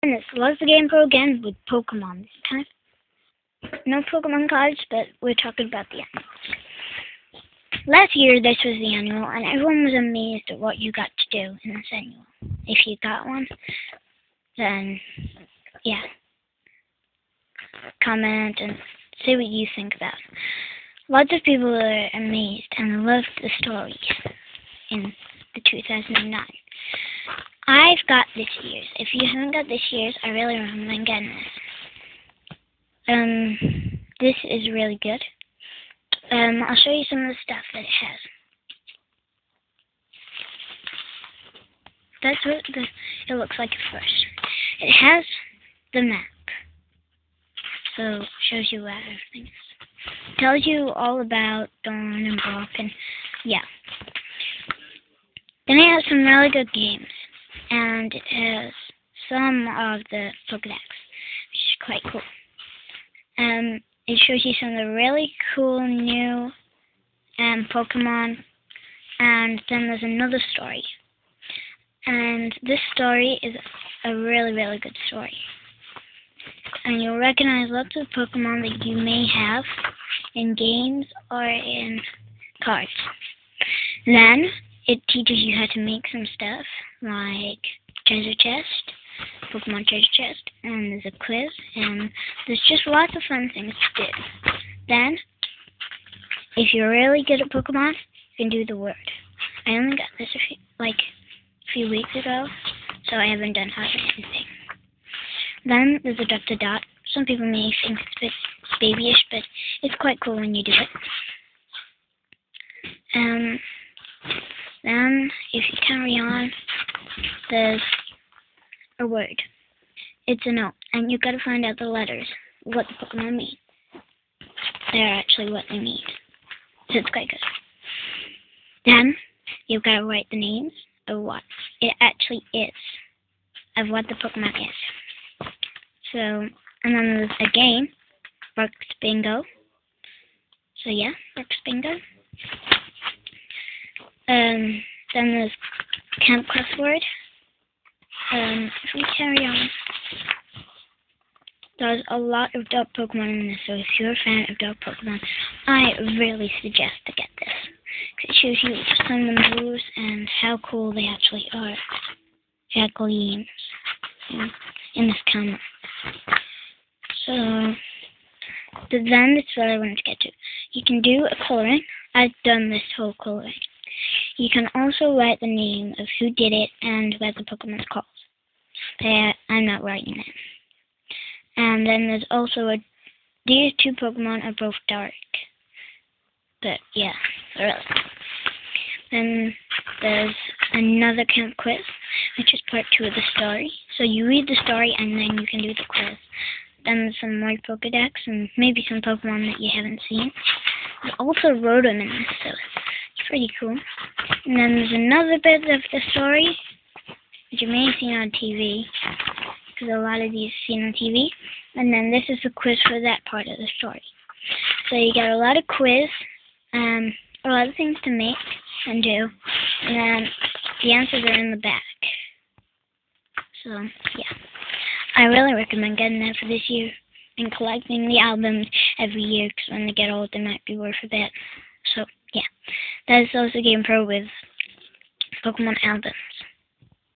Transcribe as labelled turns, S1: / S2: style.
S1: And it's Love the Game Pro again with Pokemon this time. No Pokemon cards, but we're talking about the annuals. Last year, this was the annual, and everyone was amazed at what you got to do in this annual. If you got one, then, yeah. Comment and say what you think about it. Lots of people are amazed and loved the stories in the 2009. I've got this year's. If you haven't got this year's, I really recommend getting this. This is really good. I'll show you some of the stuff that it has. That's what it looks like at first. It has the map. So it shows you where everything is. Tells you all about Dawn and Brock and yeah. Then it has some really good games. And it has some of the Pokédex, which is quite cool. It shows you some of the really cool new Pokemon, and then there's another story. And this story is a really, really good story. And you'll recognize lots of Pokemon that you may have in games or in cards. Then it teaches you how to make some stuff like treasure chest, Pokemon treasure chest, and there's a quiz, and there's just lots of fun things to do. Then, if you're really good at Pokemon, you can do the word. I only got this a few weeks ago, so I haven't done hardly anything. Then there's a Dr. Dot. Some people may think it's a bit babyish, but it's quite cool when you do it. Then, if you carry on, there's a word. It's a note, and you've got to find out the letters, what the Pokemon mean. They're actually what they mean. So it's quite good. Then, you've got to write the names of what it actually is, of what the Pokemon is. So, and then there's a game, Brock's Bingo. So yeah, Brock's Bingo. Then there's Camp Crossword. If we carry on, there's a lot of dog Pokemon in this, so if you're a fan of dog Pokemon, I really suggest to get this. It shows you some of the moves and how cool they actually are. Jacqueline in this camera. So, then that's what I wanted to get to. You can do a coloring. I've done this whole coloring. You can also write the name of who did it and what the Pokemon is called. But I'm not writing it. And then there's also these two Pokemon are both dark. But yeah, really. Then there's another camp quiz, which is part 2 of the story. So you read the story and then you can do the quiz. Then there's some more Pokedex and maybe some Pokemon that you haven't seen. There's also Rotom in this, so it's pretty cool. And then there's another bit of the story, which you may have seen on TV, because a lot of these are seen on TV. And then this is the quiz for that part of the story. So you got a lot of quiz, a lot of things to make and do, and then the answers are in the back. So, yeah. I really recommend getting that for this year and collecting the albums every year, because when they get old, they might be worth a bit. So, yeah. That is also Game Pro with Pokemon albums.